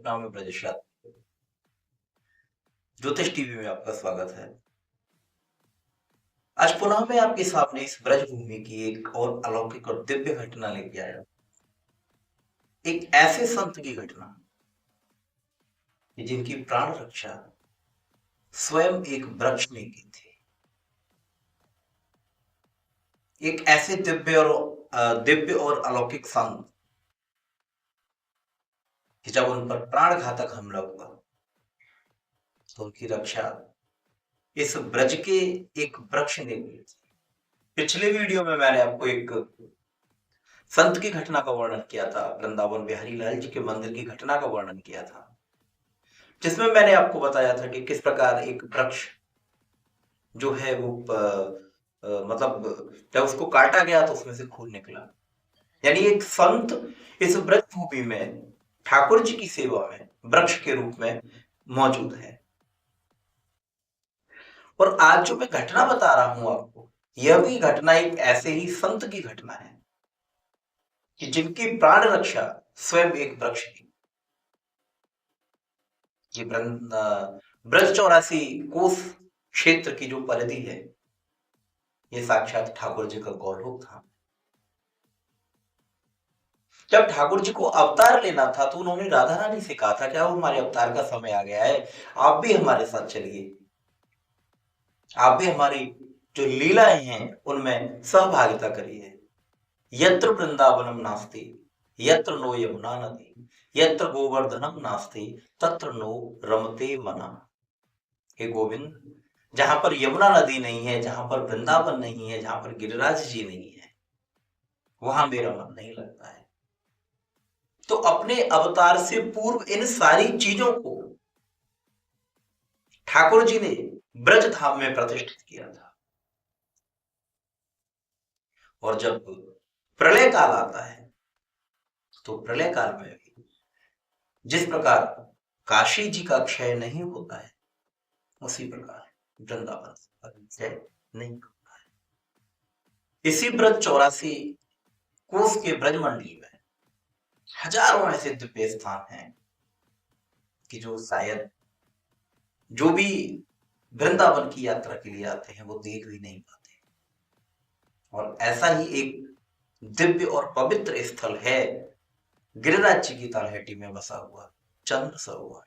नाम है ब्रजेश यादव। ज्योतिष टीवी में आपका स्वागत है। आज पुनः मैं आपके सामने इस ब्रज भूमि की एक और अलौकिक और दिव्य घटना लेके आया। एक ऐसे संत की घटना कि जिनकी प्राण रक्षा स्वयं एक वृक्ष ने की थी। एक ऐसे दिव्य और अलौकिक संत कि जब उन पर प्राण घातक हमला हुआ तो उनकी रक्षा इस ब्रज के एक वृक्ष ने की थी। पिछले वीडियो में मैंने आपको एक संत की घटना का वर्णन किया था, वृंदावन बिहारी लाल जी के मंदिर की घटना का वर्णन किया था, जिसमें मैंने आपको बताया था कि किस प्रकार एक वृक्ष जो है वो मतलब जब उसको काटा गया तो उसमें से खून निकला। यानी एक संत इस ब्रज भूमि में ठाकुर जी की सेवा में वृक्ष के रूप में मौजूद है। और आज जो मैं घटना बता रहा हूं आपको, यह भी घटना एक ऐसे ही संत की घटना है कि जिनकी प्राण रक्षा स्वयं एक वृक्ष की। ये ब्रज 84 कोस क्षेत्र की जो परिधि है, ये साक्षात ठाकुर जी का गौरव था। जब ठाकुर जी को अवतार लेना था तो उन्होंने राधा रानी से कहा था कि अब हमारे अवतार का समय आ गया है, आप भी हमारे साथ चलिए, आप भी हमारी जो लीलाएं हैं उनमें सहभागिता करिए। यत्र वृंदावनम नास्ति यत्र नो यमुना नदी यत्र गोवर्धनम नास्ति तत्र नो रमते मना। हे गोविंद, जहां पर यमुना नदी नहीं है, जहां पर वृंदावन नहीं है, जहां पर गिरिराज जी नहीं है, वहां मेरा मन नहीं लगता है। तो अपने अवतार से पूर्व इन सारी चीजों को ठाकुर जी ने ब्रज धाम में प्रतिष्ठित किया था। और जब प्रलय काल आता है तो प्रलय काल में भी जिस प्रकार काशी जी का क्षय नहीं होता है, उसी प्रकार वृंदावन का क्षय नहीं होता है। इसी ब्रज 84 कोस के ब्रजमंडली में हजारों ऐसे दिव्य स्थान हैं कि जो शायद जो भी वृंदावन की यात्रा के लिए आते हैं वो देख भी नहीं पाते। और ऐसा ही एक दिव्य और पवित्र स्थल है गिरिराज जी की तलहटी में बसा हुआ चंद्र सरोवर।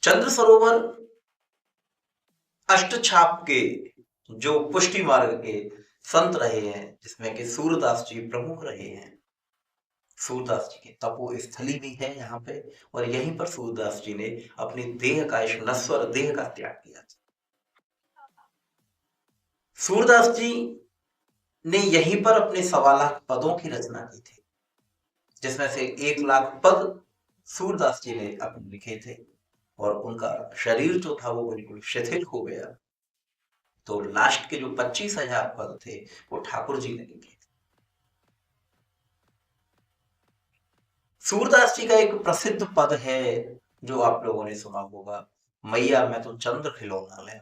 चंद्र सरोवर अष्टछाप के जो पुष्टि मार्ग के संत रहे हैं, जिसमें कि सूरदास जी प्रमुख रहे हैं। सूरदास जी की तपो स्थली भी है यहाँ पे, और यहीं पर सूरदास जी ने अपनी देह का, इस नश्वर देह का त्याग किया था। सूरदास जी ने यहीं पर अपने 1.25 लाख पदों की रचना की थी, जिसमें से 1 लाख पद सूरदास जी ने अपने लिखे थे। और उनका शरीर जो था वो बिल्कुल शिथिल हो गया, तो लास्ट के जो 25,000 पद थे वो ठाकुर जी ने लिखे थे। सूरदास जी का एक प्रसिद्ध पद है जो आप लोगों ने सुना होगा, मैया मैं तो चंद्र खिलौना ले।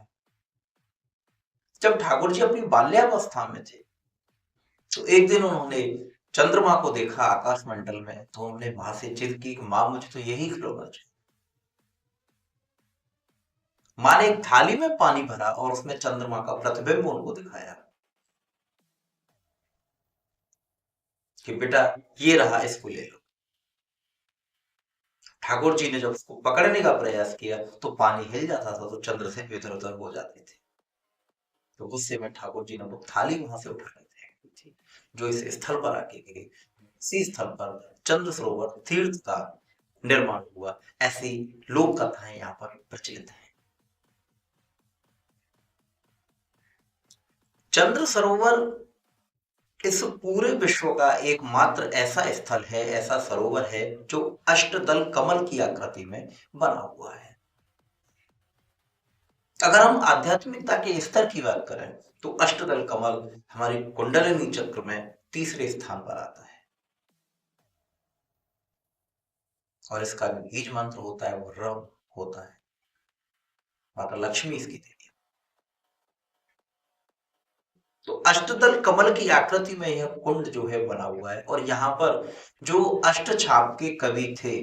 जब ठाकुर जी अपनी बाल्यावस्था में थे तो एक दिन उन्होंने चंद्रमा को देखा आकाश मंडल में, तो उन्होंने मां से जिद की कि मां मुझे तो यही खिलौना चाहिए। मां ने एक थाली में पानी भरा और उसमें चंद्रमा का प्रतिबिंब उनको दिखाया कि बेटा ये रहा, इसको ले लो। ठाकुर जी ने जब उसको पकड़ने का प्रयास किया तो पानी हिल जाता था, तो चंद्र से इधर उधर हो जाते थे। तो गुस्से में ठाकुर जी ने वो थाली वहां से उठा फेंक दी थी, जो इस स्थल पर आके गिरी। इसी स्थल पर चंद्र सरोवर तीर्थ का निर्माण हुआ। ऐसी लोक कथाएं यहाँ पर प्रचलित है। चंद्र सरोवर इस पूरे विश्व का एकमात्र ऐसा स्थल है, ऐसा सरोवर है जो अष्टदल कमल की आकृति में बना हुआ है। अगर हम आध्यात्मिकता के स्तर की बात करें तो अष्टदल कमल हमारी कुंडलिनी चक्र में तीसरे स्थान पर आता है, और इसका बीज मंत्र होता है वो रम होता है। माता लक्ष्मी इसकी देवी। तो अष्टदल कमल की आकृति में यह कुंड जो है बना हुआ है। और यहाँ पर जो अष्ट छाप के कवि थे,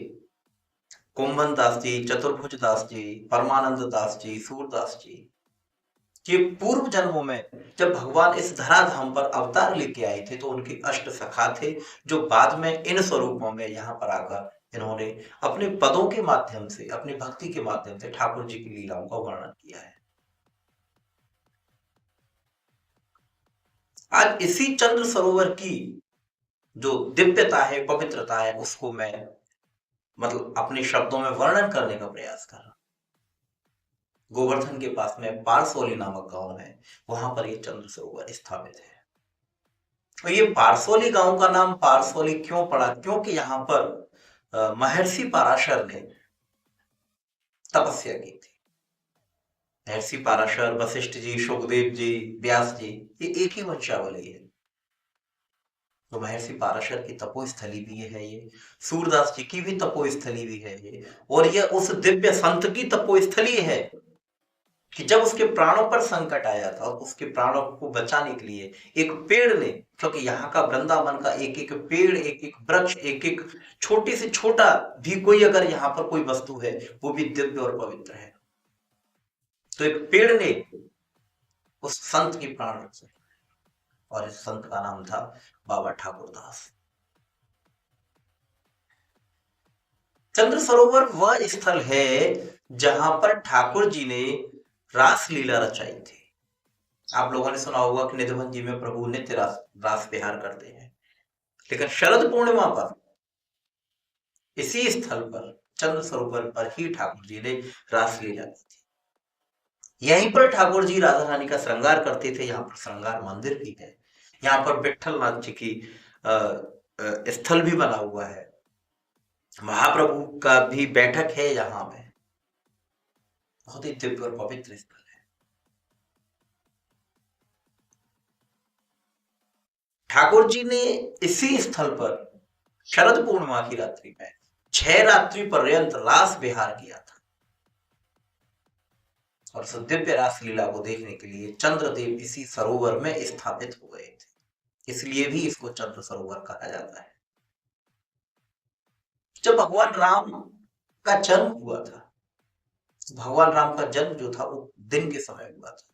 कुंभन दास जी, चतुर्भुज दास जी, परमानंद दास जी, सूरदास जी, ये पूर्व जन्मों में जब भगवान इस धराधाम पर अवतार लेके आए थे तो उनके अष्ट सखा थे, जो बाद में इन स्वरूपों में यहाँ पर आकर इन्होंने अपने पदों के माध्यम से, अपनी भक्ति के माध्यम से ठाकुर जी की लीलाओं का वर्णन किया है। आज इसी चंद्र सरोवर की जो दिव्यता है, पवित्रता है, उसको मैं मतलब अपने शब्दों में वर्णन करने का प्रयास कर रहा हूं। गोवर्धन के पास में पारसोली नामक गांव है, वहां पर यह चंद्र सरोवर स्थापित है। और ये पारसोली गांव का नाम पारसोली क्यों पड़ा? क्योंकि यहाँ पर महर्षि पराशर ने तपस्या की थी। महर्षि पराशर, वशिष्ठ जी, शुकदेव जी, व्यास जी, ये एक ही वंशावली है। तो महर्षि पराशर की तपोस्थली भी है ये, सूरदास जी की भी तपोस्थली भी है ये, और यह उस दिव्य संत की तपोस्थली है कि जब उसके प्राणों पर संकट आया था, उसके प्राणों को बचाने के लिए एक पेड़ ने, क्योंकि यहाँ का वृंदावन का एक एक पेड़, एक एक वृक्ष, एक एक छोटी से छोटा भी कोई अगर यहाँ पर कोई वस्तु है वो भी दिव्य और पवित्र है। तो एक पेड़ ने उस संत की प्राण रक्षा, और इस संत का नाम था बाबा ठाकुर दास। चंद्र सरोवर वह स्थल है जहां पर ठाकुर जी ने रास लीला रचाई थी। आप लोगों ने सुना होगा कि निधिवन जी में प्रभु नित्य रास विहार करते हैं, लेकिन शरद पूर्णिमा पर इसी स्थल पर, चंद्र सरोवर पर ही ठाकुर जी ने रास लीला की थी। यहीं पर ठाकुर जी राधा रानी का श्रृंगार करते थे। यहाँ पर श्रृंगार मंदिर भी है, यहाँ पर विठल नाथ जी की स्थल भी बना हुआ है, महाप्रभु का भी बैठक है यहाँ पे। बहुत ही दिव्य और पवित्र स्थल है। ठाकुर जी ने इसी स्थल पर शरद पूर्णिमा की रात्रि में 6 रात्रि पर्यंत रास विहार किया था। और उस दिव्य रास लीला को देखने के लिए चंद्रदेव इसी सरोवर में स्थापित हो गए थे, इसलिए भी इसको चंद्र सरोवर कहा जाता है। जब भगवान राम का जन्म हुआ था, भगवान राम का जन्म जो था वो दिन के समय हुआ था।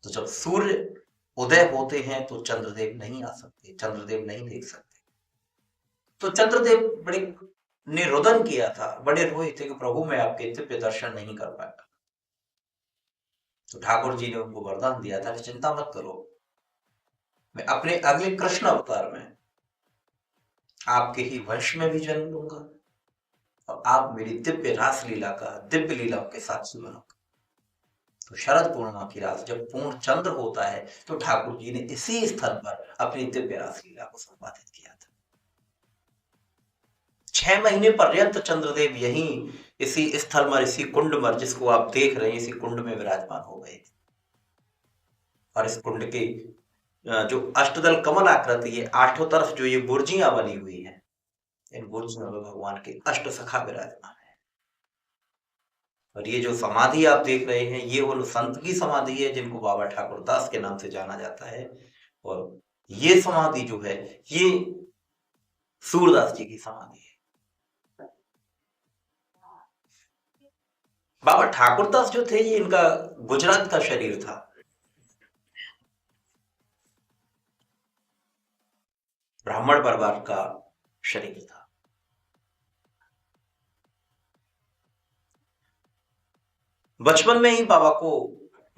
तो जब सूर्य उदय होते हैं तो चंद्रदेव नहीं आ सकते, चंद्रदेव नहीं देख सकते। तो चंद्रदेव बड़े ने रुदन किया था, बड़े रोए थे कि प्रभु मैं आपके दिव्य दर्शन नहीं कर पाया। तो ठाकुर जी ने उनको वरदान दिया था कि चिंता मत करो, मैं अपने अगले कृष्ण अवतार में आपके ही वंश में भी जन्म लूंगा और आप मेरी दिव्य रास लीला का, दिव्य लीलाओं के साक्षी बनोगे। तो शरद पूर्णिमा की रात जब पूर्ण चंद्र होता है तो ठाकुर जी ने इसी स्थल पर अपनी दिव्य रास लीला को संपादित किया था। 6 महीने पर्यंत चंद्रदेव यहीं इसी स्थल पर, इसी कुंड पर, जिसको आप देख रहे हैं, इसी कुंड में विराजमान हो गए थे। और इस कुंड के जो अष्टदल कमल आकृति है, आठों तरफ जो ये बुर्जियां बनी हुई है, इन बुर्जियों में भगवान के अष्ट सखा विराजमान है। और ये जो समाधि आप देख रहे हैं, ये उन संत की समाधि है जिनको बाबा ठाकुर दास के नाम से जाना जाता है। और ये समाधि जो है, ये सूरदास जी की समाधि है। बाबा ठाकुर दास जो थे, ये इनका गुजरात का शरीर था। ब्राह्मण परिवार का शरीर था। बचपन में ही बाबा को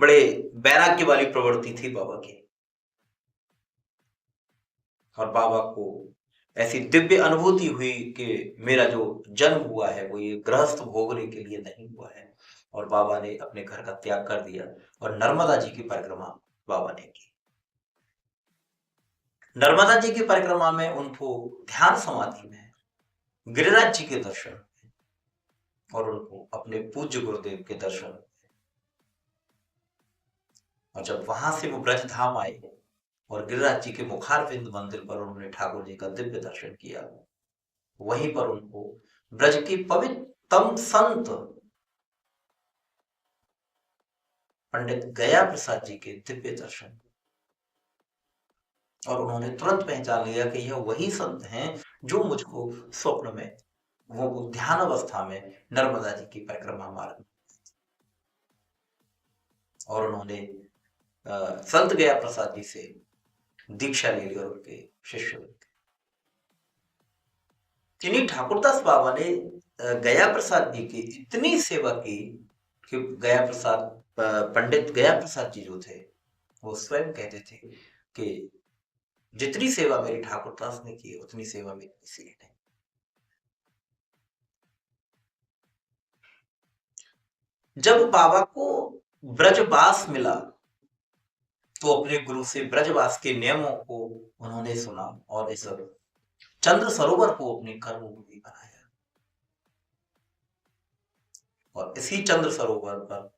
बड़े वैराग्य वाली प्रवृत्ति थी बाबा की, और बाबा को ऐसी दिव्य अनुभूति हुई कि मेरा जो जन्म हुआ है वो ये गृहस्थ भोगने के लिए नहीं हुआ है। और बाबा ने अपने घर का त्याग कर दिया और नर्मदा जी की परिक्रमा बाबा ने की। नर्मदा जी की परिक्रमा में उनको ध्यान समाधि में गिरिराज जी के दर्शन और उनको अपने पूज्य गुरुदेव के दर्शन। और जब वहां से वो ब्रज धाम आए और गिरिराज जी के मुखारविंद मंदिर पर उन्होंने ठाकुर जी का दिव्य दर्शन किया, वहीं पर उनको ब्रज के पवित्रतम संत पंडित गया प्रसाद जी के दिव्य दर्शन और उन्होंने तुरंत पहचान लिया कि यह वही संत हैं जो मुझको स्वप्न में, वो ध्यान अवस्था में नर्मदा जी की परिक्रमा मार्ग, और उन्होंने संत गया प्रसाद जी से दीक्षा ले ली और उनके शिष्य बन गए। इन्हीं ठाकुरदास बाबा ने गया प्रसाद जी की इतनी सेवा की कि गया प्रसाद, पंडित गया प्रसाद जी जो थे, वो स्वयं कहते थे कि जितनी सेवा मेरी ठाकुरदास ने की उतनी सेवा मेरी किसी ने नहीं। जब बाबा को ब्रजवास मिला तो अपने गुरु से ब्रजवास के नियमों को उन्होंने सुना और इस चंद्र सरोवर को अपनी कर्मभूमि बनाया। और इसी चंद्र सरोवर पर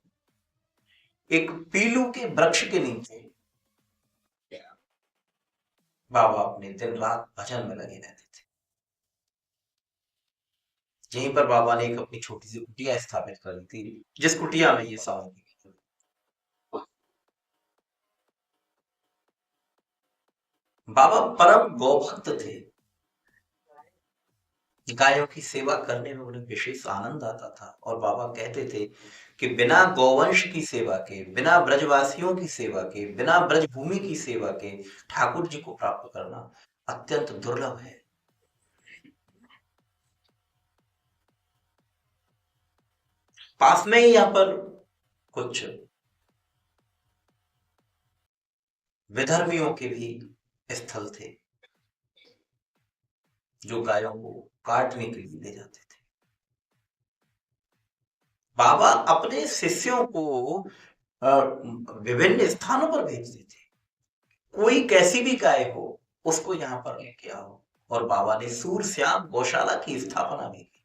एक पीलू के वृक्ष के नीचे बाबा अपने दिन रात भजन में लगे रहते थे। यहीं पर बाबा ने एक अपनी छोटी सी कुटिया स्थापित कर दी थी, जिस कुटिया में ये सामग्री, बाबा परम गौभक्त थे। गायों की सेवा करने में उन्हें विशेष आनंद आता था और बाबा कहते थे कि बिना गौवंश की सेवा के, बिना ब्रजवासियों की सेवा के, बिना ब्रजभूमि की सेवा के ठाकुर जी को प्राप्त करना अत्यंत दुर्लभ है। पास में ही यहाँ पर कुछ विधर्मियों के भी स्थल थे जो गायों को काटने के लिए ले जाते थे। बाबा अपने शिष्यों को विभिन्न स्थानों पर भेजते थे, कोई कैसी भी गाय हो उसको यहाँ पर लेके आओ। और बाबा ने सूरश्याम गौशाला की स्थापना भी की।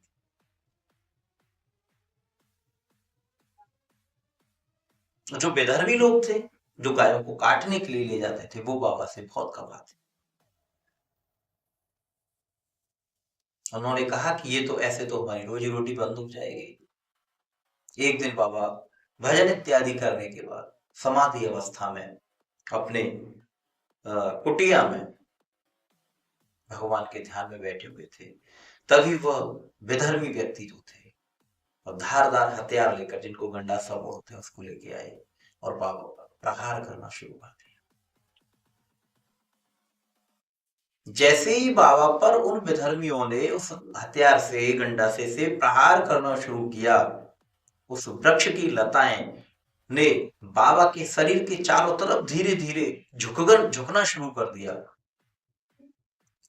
जो बेधर्मी लोग थे जो गायों को काटने के लिए ले जाते थे वो बाबा से बहुत घबराते। उन्होंने कहा कि ये तो ऐसे तो हमारी रोजी रोटी बंद हो जाएगी। एक दिन बाबा भजन इत्यादि करने के बाद समाधि अवस्था में अपने कुटिया में भगवान के ध्यान में बैठे हुए थे। तभी वह विधर्मी व्यक्ति जो थे और धारदार हथियार लेकर, जिनको गंडासा बोलते हैं, उसको लेके आए और बाबा पर प्रहार करना शुरू कर दिया। जैसे ही बाबा पर उन विधर्मियों ने उस हथियार से, गंडासे से प्रहार करना शुरू किया, उस वृक्ष की लताएं ने बाबा के शरीर के चारों तरफ धीरे धीरे झुकना शुरू कर दिया।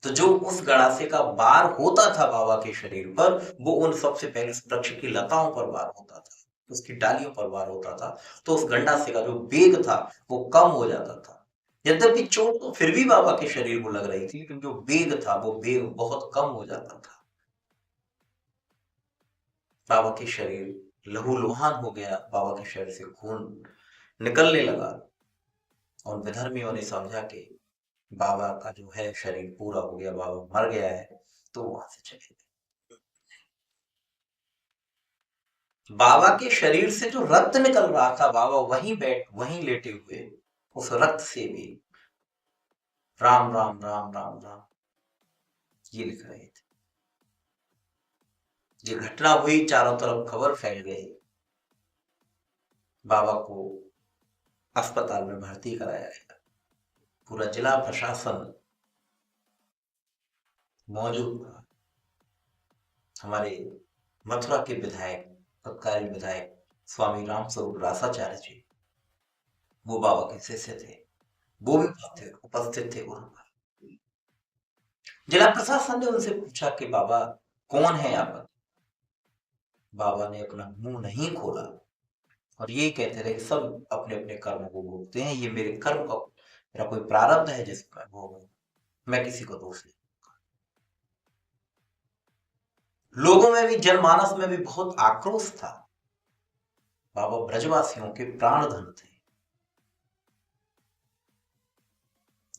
तो जो उस गड़ासे का वार होता था बाबा के शरीर पर, वो उन सबसे पहले वृक्ष की लताओं पर वार होता था, उसकी डालियों पर वार होता था। तो उस गंडासे का जो वेग था वो कम हो जाता था। यद्यपि चोट तो फिर भी बाबा के शरीर को लग रही थी, लेकिन जो वेग था वो वेग बहुत कम हो जाता था। बाबा के शरीर लहूलुहान हो गया, बाबा के शरीर से खून निकलने लगा और विधर्मियों ने समझा कि बाबा का जो है शरीर पूरा हो गया, बाबा मर गया है, तो वहां से चले गए। बाबा के शरीर से जो रक्त निकल रहा था, बाबा वहीं लेटे हुए उस रक्त से भी राम राम राम राम राम ये लिख रहे थे। ये घटना हुई, चारों तरफ खबर फैल गई, बाबा को अस्पताल में भर्ती कराया गया। पूरा जिला प्रशासन मौजूद था। हमारे मथुरा के विधायक, तत्कालीन विधायक स्वामी राम स्वरूप रासाचार्य जी, वो बाबा के शिष्य थे, वो भी उपस्थित थे वहां पर। जिला प्रशासन ने उनसे पूछा कि बाबा कौन है आप? बाबा ने अपना मुंह नहीं खोला और ये कहते रहे सब अपने अपने कर्म को भोगते हैं, ये मेरे कर्म का, मेरा कोई प्रारब्ध है जिसको मैं भोगूं, मैं किसी को दोष नहीं। लोगों में भी, जनमानस में भी बहुत आक्रोश था। बाबा ब्रजवासियों के प्राणधन थे।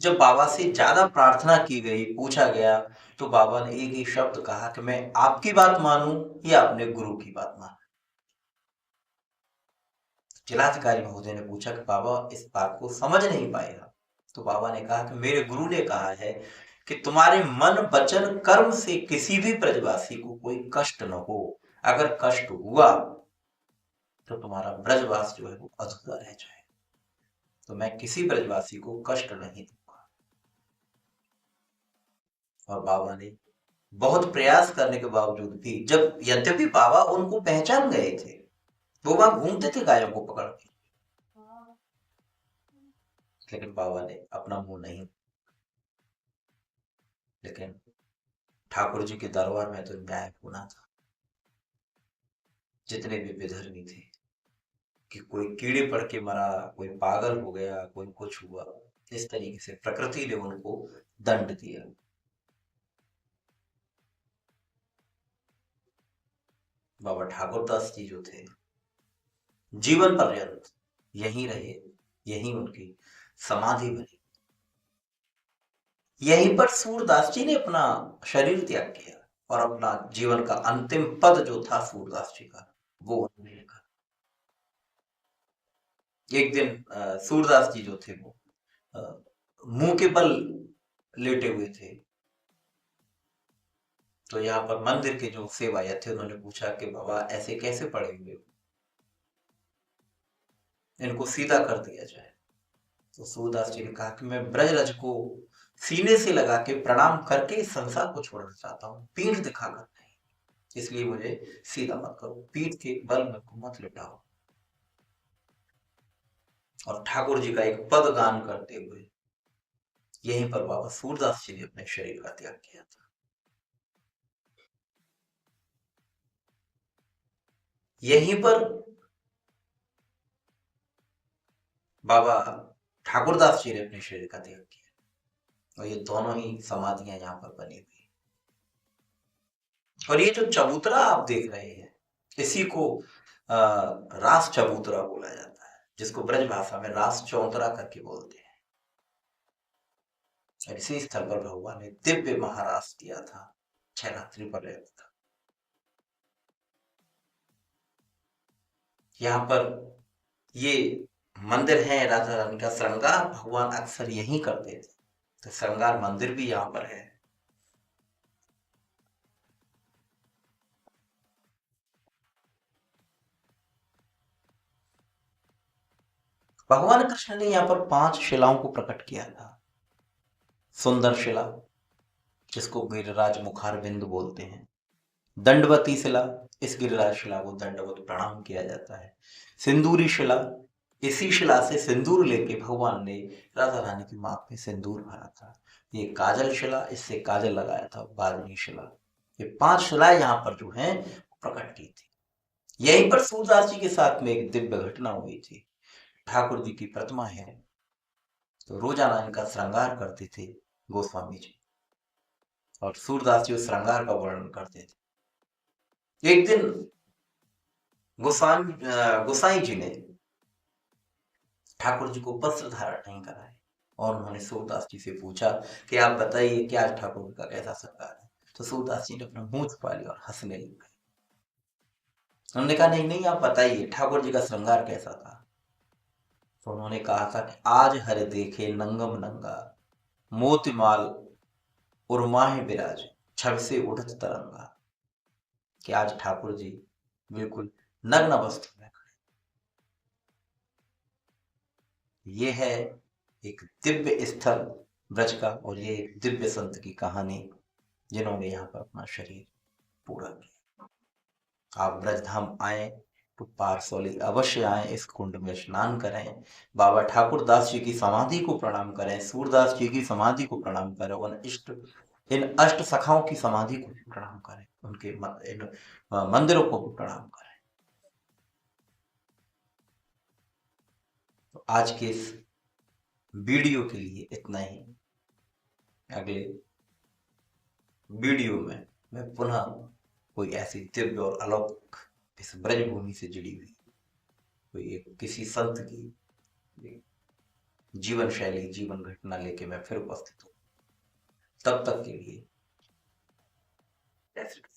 जब बाबा से ज्यादा प्रार्थना की गई, पूछा गया, तो बाबा ने एक ही शब्द कहा कि मैं आपकी बात मानूं या अपने गुरु की बात मानूं। जिलाधिकारी महोदय ने पूछा कि बाबा इस बात को समझ नहीं पाएगा, तो बाबा ने कहा कि मेरे गुरु ने कहा है कि तुम्हारे मन वचन कर्म से किसी भी ब्रजवासी को कोई कष्ट न हो। अगर कष्ट हुआ तो तुम्हारा ब्रजवास जो है वो अधूरा रह जाए। तो मैं किसी ब्रजवासी को कष्ट नहीं दूंगा। और बाबा ने बहुत प्रयास करने के बावजूद भी, जब यद्यपि बाबा उनको पहचान गए थे, वो वहां घूमते थे गायों को पकड़ के, लेकिन बाबा ने अपना मुंह नहीं। लेकिन ठाकुर जी के दरबार में तो न्याय होना था। जितने भी विधर्मी थे, कि कोई कीड़े पड़ के मरा, कोई पागल हो गया, कोई कुछ हुआ, इस तरीके से प्रकृति ने उनको दंड दिया। बाबा ठाकुरदास जी जो थे, जीवन पर्यंत यहीं रहे, यहीं उनकी समाधि बनी। यहीं पर सूरदास जी ने अपना शरीर त्याग किया और अपना जीवन का अंतिम पद जो था सूरदास जी का, वो उन्होंने लिखा। एक दिन सूरदास जी जो थे वो मुंह के बल लेटे हुए थे। तो यहाँ पर मंदिर के जो सेवायत थे उन्होंने पूछा कि बाबा ऐसे कैसे पड़े हुए हो, इनको सीधा कर दिया जाए। तो सूरदास जी ने कहा कि मैं ब्रजरज को सीने से लगा के प्रणाम करके इस संसार को छोड़ना चाहता हूँ, पीठ दिखाकर नहीं। इसलिए मुझे सीधा मत करो, पीठ के बल में मत लिटाओ। और ठाकुर जी का एक पद गान करते हुए यहीं पर बाबा सूरदास जी ने अपने शरीर का त्याग किया था। यहीं पर बाबा ठाकुरदास जी ने अपने शरीर का त्याग किया। और ये दोनों ही समाधियां यहाँ पर बनी हुई। और ये जो चबूतरा आप देख रहे हैं, इसी को रास चबूतरा बोला जाता है, जिसको ब्रज भाषा में रास चौतरा करके बोलते हैं। और इसी स्थल पर भगवान ने दिव्य महारास किया था, 6 रात्रि पर्यंत था। यहाँ पर ये मंदिर है राधा रानी का, श्रृंगार भगवान अक्सर यही करते थे, तो श्रृंगार मंदिर भी यहाँ पर है। भगवान कृष्ण ने यहाँ पर 5 शिलाओं को प्रकट किया था। सुंदर शिला, जिसको गिरिराज मुखार बिंदु बोलते हैं। दंडवती शिला, इस गिरिराज शिला को दंडवत प्रणाम किया जाता है। सिंदूरी शिला, इसी शिला से सिंदूर लेके भगवान ने राधा रानी की मांग में सिंदूर भरा था। ये काजल शिला, इससे काजल लगाया था। बादनी शिला, ये 5 शिलाएं यहाँ पर जो हैं प्रकट की थी। यहीं पर सूरदास जी के साथ में एक दिव्य घटना हुई थी। ठाकुर जी की प्रतिमा है, तो रोजाना इनका श्रृंगार करते थे गोस्वामी जी, और सूरदास जी उस श्रृंगार का वर्णन करते थे। एक दिन गोसाई जी ने ठाकुर जी को वस्त्र धारण नहीं कराए, और उन्होंने सूरदास जी से पूछा कि आप बताइए कि आज ठाकुर का कैसा श्रृंगार है। तो सूरदास जी ने अपना मुंह छुपा लिया और हंसने लग गए। उन्होंने कहा नहीं नहीं, आप बताइए ठाकुर जी का श्रृंगार कैसा था। तो उन्होंने कहा था कि आज हर देखे नंगम नंगा, मोतीमाल उर्माहे विराज, छब से उठत तरंगा। कि आज ठाकुर जी बिल्कुल नग्न वस्त्र में खड़े। ये है एक दिव्य स्थल ब्रज का, और ये एक दिव्य संत की कहानी, जिन्होंने यहाँ पर अपना शरीर पूरा किया। आप ब्रजधाम आए तो पारसौली अवश्य आए, इस कुंड में स्नान करें, बाबा ठाकुरदास जी की समाधि को प्रणाम करें, सूरदास जी की समाधि को प्रणाम करें, इन अष्ट सखाओं की समाधि को प्रणाम करें, उनके इन मंदिरों को प्रणाम करें। तो आज के इस वीडियो के लिए इतना ही। अगले वीडियो में मैं पुनः कोई ऐसी दिव्य और अलौकिक, इस ब्रजभूमि से जुड़ी हुई कोई एक किसी संत की जीवन शैली, जीवन घटना लेके मैं फिर उपस्थित हूँ। तब तक के लिए जय श्री कृष्ण।